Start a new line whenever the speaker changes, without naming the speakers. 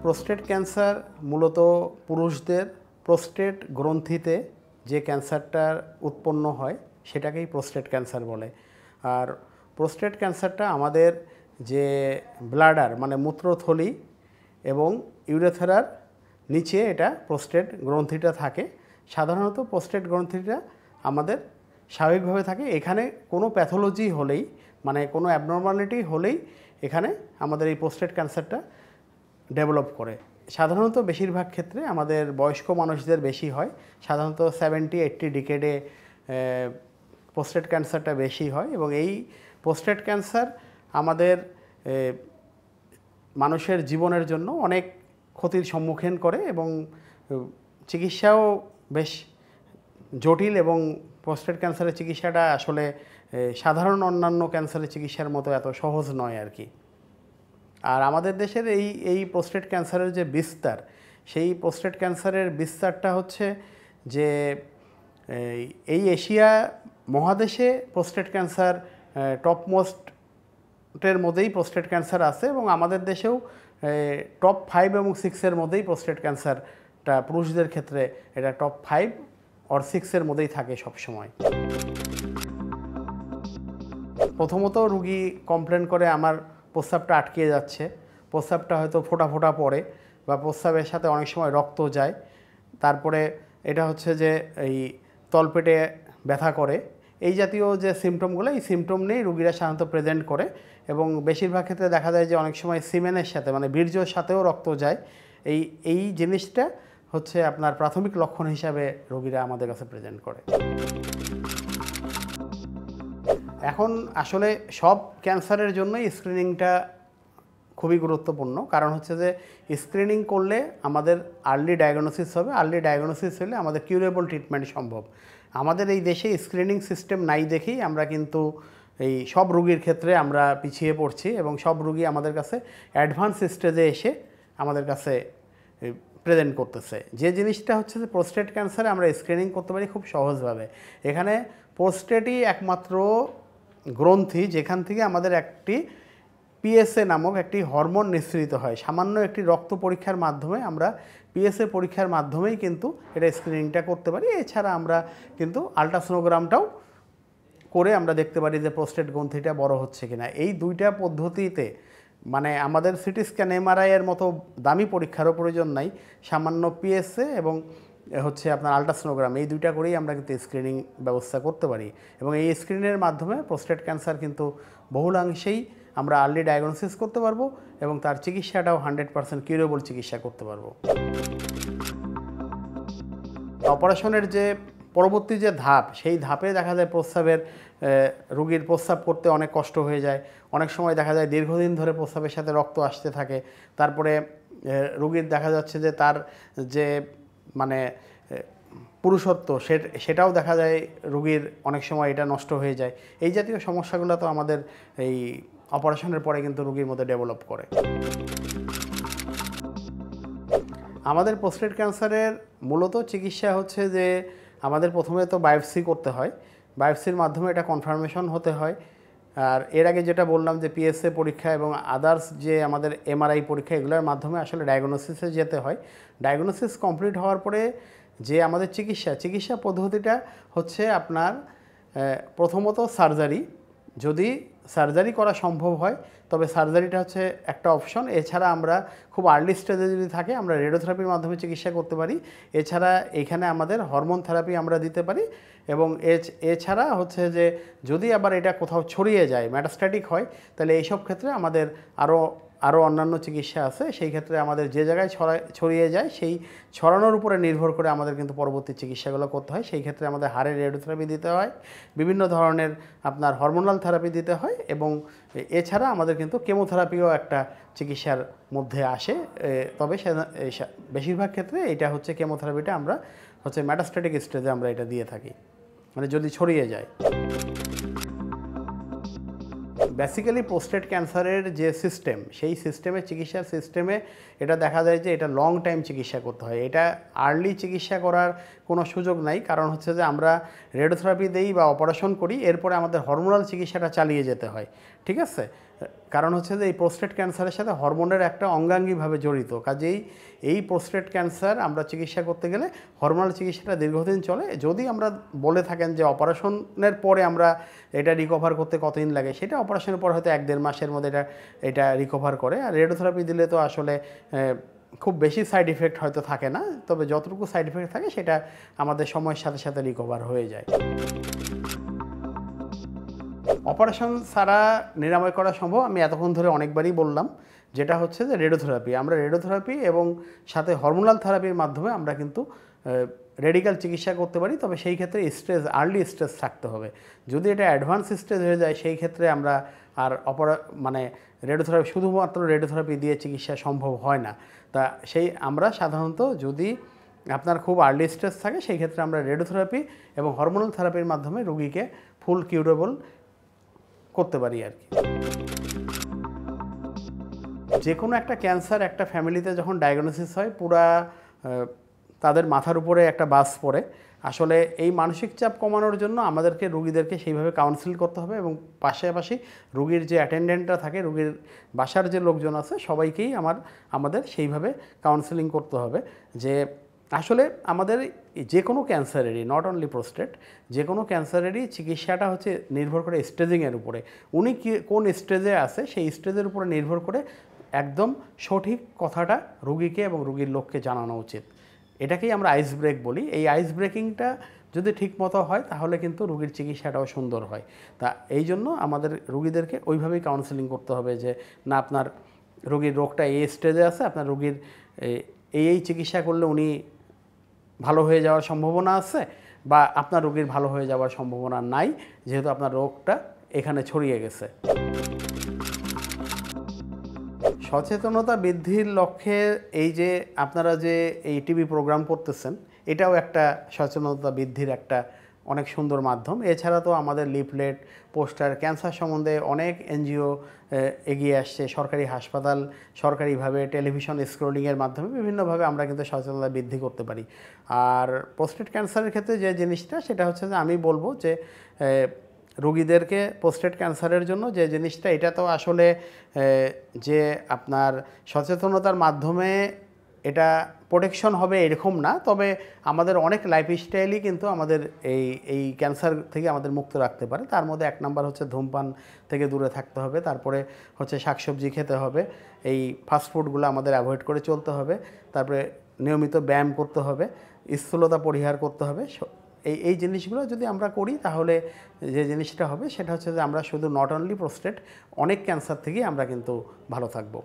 Prostate cancer মূলত পুরুষদের prostate গ্রন্থিতে যে ক্যান্সারটার উৎপন্ন হয় সেটাকেই প্রোস্টেট ক্যান্সার বলে। আর প্রোস্টেট ক্যান্সারটা আমাদের যে ব্লাডার মানে মূত্রথলি এবং ইউরেথ্রার নিচে এটা প্রোস্টেট গ্রন্থিটা থাকে। সাধারণত প্রোস্টেট গ্রন্থিটা আমাদের স্বাভাবিকভাবে থাকে। এখানে কোনো প্যাথোলজি হলেই মানে কোনো অ্যাবনর্মালিটি হলেই এখানে আমাদের এই প্রোস্টেট ক্যান্সারটা ডেভেলপ করে। সাধারণত বেশিরভাগ ক্ষেত্রে আমাদের বয়স্ক মানুষদের বেশি হয়। সাধারণত 70-80 ডিকেডে প্রোস্টেট ক্যান্সারটা বেশি হয় এবং এই প্রোস্টেট ক্যান্সার আমাদের মানুষের জীবনের জন্য অনেক ক্ষতির সম্মুখীন করে এবং চিকিৎসাও বেশ জটিল এবং প্রোস্টেট ক্যান্সারের চিকিৎসাটা আসলে সাধারণ অন্যান্য ক্যান্সারের চিকিৎসার মতো এত সহজ নয় আর কি। আর আমাদের দেশের এই প্রোস্টেট ক্যান্সারের যে বিস্তার, সেই প্রোস্টেট ক্যান্সারের বিস্তারটা হচ্ছে যে এই এশিয়া মহাদেশে প্রোস্টেট ক্যান্সার টপমোস্টের মধ্যেই প্রোস্টেট ক্যান্সার আছে এবং আমাদের দেশেও টপ 5 এবং 6-এর মধ্যেই প্রোস্টেট ক্যান্সারটা পুরুষদের ক্ষেত্রে এটা টপ 5 or 6-এর মধ্যেই থাকে সবসময়। প্রথমত রুগী কমপ্লেন করে আমার প্রস্রাবটা আটকে যাচ্ছে, প্রস্রাবটা হয়তো ফোঁটা ফোঁটা পড়ে বা প্রস্রাবের সাথে অনেক সময় রক্ত যায়। তারপরে এটা হচ্ছে যে এই তলপেটে ব্যথা করে, এই জাতীয় যে সিমটমগুলো, এই সিমটম নিয়েই রুগীরা সাধারণত প্রেজেন্ট করে এবং বেশিরভাগ ক্ষেত্রে দেখা যায় যে অনেক সময় সিমেনের সাথে মানে বীর্যর সাথেও রক্ত যায়। এই জিনিসটা হচ্ছে আপনার প্রাথমিক লক্ষণ হিসাবে রোগীরা আমাদের কাছে প্রেজেন্ট করে। এখন আসলে সব ক্যান্সারের জন্যই স্ক্রিনিংটা খুবই গুরুত্বপূর্ণ, কারণ হচ্ছে যে স্ক্রিনিং করলে আমাদের আর্লি ডায়াগনোসিস হবে, আর্লি ডায়াগনোসিস হলে আমাদের কিউরেবল ট্রিটমেন্ট সম্ভব। আমাদের এই দেশে স্ক্রিনিং সিস্টেম নাই দেখেই আমরা কিন্তু এই সব রোগীর ক্ষেত্রে আমরা পিছিয়ে পড়ছি এবং সব রোগী আমাদের কাছে অ্যাডভান্স স্টেজে এসে আমাদের কাছে প্রেজেন্ট করতেছে। যে জিনিসটা হচ্ছে যে প্রোস্টেট ক্যান্সারে আমরা স্ক্রিনিং করতে পারি খুব সহজভাবে। এখানে প্রোস্টেটই একমাত্র গ্রন্থি যেখান থেকে আমাদের একটি পিএসএ নামক একটি হরমোন নিঃসৃত হয়। সামান্য একটি রক্ত পরীক্ষার মাধ্যমে আমরা পিএসএ পরীক্ষার মাধ্যমেই কিন্তু এটা স্ক্রিনিংটা করতে পারি। এছাড়া আমরা কিন্তু আলট্রাসোনোগ্রামটাও করে আমরা দেখতে পারি যে প্রোস্টেট গ্রন্থিটা বড় হচ্ছে কিনা। এই দুইটা পদ্ধতিতে মানে আমাদের সিটি স্ক্যান এমআরআই এর মতো দামি পরীক্ষারও প্রয়োজন নাই। সামান্য পিএসএ এবং হচ্ছে আপনার আলট্রাসোনোগ্রাম, এই দুইটা করেই আমরা কিন্তু স্ক্রিনিং ব্যবস্থা করতে পারি এবং এই স্ক্রিনের মাধ্যমে প্রোস্টেট ক্যান্সার কিন্তু বহুলাংশেই আমরা আর্লি ডায়াগনোসিস করতে পারবো এবং তার চিকিৎসাটাও 100% কিউরেবল চিকিৎসা করতে পারবো। অপারেশনের যে পরবর্তী যে ধাপ, সেই ধাপে দেখা যায় প্রস্রাবের রোগীর প্রস্রাব করতে অনেক কষ্ট হয়ে যায়। অনেক সময় দেখা যায় দীর্ঘদিন ধরে প্রস্রাবের সাথে রক্ত আসতে থাকে। তারপরে রোগীর দেখা যাচ্ছে যে তার যে মানে পুরুষত্ব সেটাও দেখা যায় রোগীর অনেক সময় এটা নষ্ট হয়ে যায়। এই জাতীয় সমস্যাগুলো তো আমাদের এই অপারেশনের পরে কিন্তু রোগীর মধ্যে ডেভেলপ করে। আমাদের প্রোস্টেট ক্যান্সারের মূলত চিকিৎসা হচ্ছে যে আমাদের প্রথমে তো বায়োপসি করতে হয়, বায়োপসির মাধ্যমে এটা কনফার্মেশন হতে হয়। আর এর আগে যেটা বললাম যে পিএসএ পরীক্ষা এবং আদার্স যে আমাদের এমআরআই পরীক্ষা, এগুলোর মাধ্যমে আসলে ডায়াগনোসিসে যেতে হয়। ডায়াগনোসিস কমপ্লিট হওয়ার পরে যে আমাদের চিকিৎসা পদ্ধতিটা হচ্ছে আপনার প্রথমত সার্জারি। যদি সার্জারি করা সম্ভব হয় তবে সার্জারিটা হচ্ছে একটা অপশন। এছাড়া আমরা খুব আর্লি স্টেজে যদি থাকে আমরা রেডিওথেরাপির মাধ্যমে চিকিৎসা করতে পারি। এছাড়া এখানে আমাদের হরমোন থেরাপি আমরা দিতে পারি এবং এছাড়া হচ্ছে যে যদি আবার এটা কোথাও ছড়িয়ে যায়, মেটাস্ট্যাটিক হয়, তাহলে এইসব ক্ষেত্রে আমাদের আরও অন্যান্য চিকিৎসা আছে। সেই ক্ষেত্রে আমাদের যে জায়গায় ছড়িয়ে যায় সেই ছড়ানোর উপরে নির্ভর করে আমাদের কিন্তু পরবর্তী চিকিৎসাগুলো করতে হয়। সেই ক্ষেত্রে আমাদের হাড়ের রেডিওথেরাপি দিতে হয়, বিভিন্ন ধরনের আপনার হরমোনাল থেরাপি দিতে হয় এবং এছাড়া আমাদের কিন্তু কেমোথেরাপিও একটা চিকিৎসার মধ্যে আসে। তবে বেশিরভাগ ক্ষেত্রে এটা হচ্ছে কেমোথেরাপিটা আমরা হচ্ছে মেটাস্ট্যাটিক স্টেজে আমরা এটা দিয়ে থাকি, মানে যদি ছড়িয়ে যায়। বেসিক্যালি প্রোস্টেট ক্যান্সারের যে সিস্টেম, সেই চিকিৎসার সিস্টেমে এটা দেখা যায় যে এটা লং টাইম চিকিৎসা করতে হয়। এটা আর্লি চিকিৎসা করার কোনো সুযোগ নাই, কারণ হচ্ছে যে আমরা রেডিওথেরাপি দেই বা অপারেশন করি, এরপরে আমাদের হরমোনাল চিকিৎসাটা চালিয়ে যেতে হয়। ঠিক আছে, কারণ হচ্ছে যে এই প্রোস্টেট ক্যান্সারের সাথে হরমোনের একটা অঙ্গাঙ্গিভাবে জড়িত, কাজেই এই প্রোস্টেট ক্যান্সার আমরা চিকিৎসা করতে গেলে হরমোনাল চিকিৎসাটা দীর্ঘদিন চলে। যদি আমরা বলে থাকেন যে অপারেশনের পরে আমরা এটা রিকভার করতে কতদিন লাগে, সেটা অপারেশনের পর হয়তো 1-1.5 মাসের মধ্যে এটা রিকভার করে। আর রেডিওথেরাপি দিলে তো আসলে খুব বেশি সাইড ইফেক্ট হয়তো থাকে না, তবে যতটুকু সাইড ইফেক্ট থাকে সেটা আমাদের সময়ের সাথে সাথে রিকভার হয়ে যায়। অপারেশন ছাড়া নিরাময় করা সম্ভব, আমি এতক্ষণ ধরে অনেকবারই বললাম, যেটা হচ্ছে যে রেডিওথেরাপি। আমরা রেডিওথেরাপি এবং সাথে হরমোনাল থেরাপির মাধ্যমে আমরা কিন্তু রেডিক্যাল চিকিৎসা করতে পারি, তবে সেই ক্ষেত্রে স্টেজ আর্লি স্টেজ থাকতে হবে। যদি এটা অ্যাডভান্স স্টেজ হয়ে যায় সেই ক্ষেত্রে আমরা আর রেডিওথেরাপি, শুধুমাত্র রেডিওথেরাপি দিয়ে চিকিৎসা সম্ভব হয় না। তা আমরা সাধারণত যদি আপনার খুব আর্লি স্টেজ থাকে সেই ক্ষেত্রে আমরা রেডিওথেরাপি এবং হরমোনাল থেরাপির মাধ্যমে রোগীকে ফুল কিউরেবল করতে পারি আর কি। যে কোনো একটা ক্যান্সার একটা ফ্যামিলিতে যখন ডায়াগনোসিস হয়, পুরা তাদের মাথার উপরে একটা বাস পড়ে। আসলে এই মানসিক চাপ কমানোর জন্য আমাদেরকে রোগীদেরকে সেইভাবে কাউন্সিল করতে হবে এবং পাশাপাশি রোগীর যে অ্যাটেন্ডেন্টরা থাকে, রোগীর বাসার যে লোকজন আছে, সবাইকেই আমাদের সেইভাবে কাউন্সেলিং করতে হবে যে আসলে আমাদের যে কোনো ক্যান্সারেরই, নট অনলি প্রোস্টেট, যে কোনো ক্যান্সারেরই চিকিৎসাটা হচ্ছে নির্ভর করে স্টেজিংয়ের উপরে। উনি কোন স্টেজে আছে সেই স্টেজের উপরে নির্ভর করে একদম সঠিক কথাটা রোগীকে এবং রোগীর লোককে জানানো উচিত। এটাকেই আমরা আইস ব্রেক বলি। এই আইস ব্রেকিংটা যদি ঠিক মতো হয় তাহলে কিন্তু রোগীর চিকিৎসাটাও সুন্দর হয়। তা এই জন্য আমাদের রোগীদেরকে ওইভাবেই কাউন্সেলিং করতে হবে যে না, আপনার রোগীর রোগটা এই স্টেজে আছে, আপনার রোগীর এই চিকিৎসা করলে উনি ভালো হয়ে যাওয়ার সম্ভাবনা আছে, বা আপনার রোগীর ভালো হয়ে যাওয়ার সম্ভাবনা নাই, যেহেতু আপনার রোগটা এখানে ছড়িয়ে গেছে। সচেতনতা বৃদ্ধির লক্ষ্যে এই যে আপনারা যে এই টিভি প্রোগ্রাম করতেছেন, এটাও একটা সচেতনতা বৃদ্ধির একটা অনেক সুন্দর মাধ্যম। এছাড়া তো আমাদের লিফলেট, পোস্টার, ক্যান্সার সম্বন্ধে অনেক এনজিও এগিয়ে আসছে। সরকারি হাসপাতাল সরকারিভাবে টেলিভিশন স্ক্রোলিংয়ের মাধ্যমে বিভিন্নভাবে আমরা কিন্তু সচেতনতা বৃদ্ধি করতে পারি। আর প্রোস্টেট ক্যান্সারের ক্ষেত্রে যে জিনিসটা, সেটা হচ্ছে যে আমি বলবো যে রোগীদেরকে প্রোস্টেট ক্যান্সারের জন্য যে জিনিসটা, এটা তো আসলে যে আপনার সচেতনতার মাধ্যমে এটা প্রোটেকশন হবে এরকম না, তবে আমাদের অনেক লাইফস্টাইলই কিন্তু আমাদের এই ক্যান্সার থেকে আমাদের মুক্ত রাখতে পারে। তার মধ্যে 1 নাম্বার হচ্ছে ধূমপান থেকে দূরে থাকতে হবে, তারপরে হচ্ছে শাকসবজি খেতে হবে, এই ফাস্টফুডগুলো আমাদের অ্যাভয়েড করে চলতে হবে, তারপরে নিয়মিত ব্যায়াম করতে হবে, স্থূলতা পরিহার করতে হবে। এই জিনিসগুলো যদি আমরা করি তাহলে যে জিনিসটা হবে সেটা হচ্ছে যে আমরা শুধু নট অনলি প্রোস্টেট, অনেক ক্যান্সার থেকেই আমরা কিন্তু ভালো থাকবো।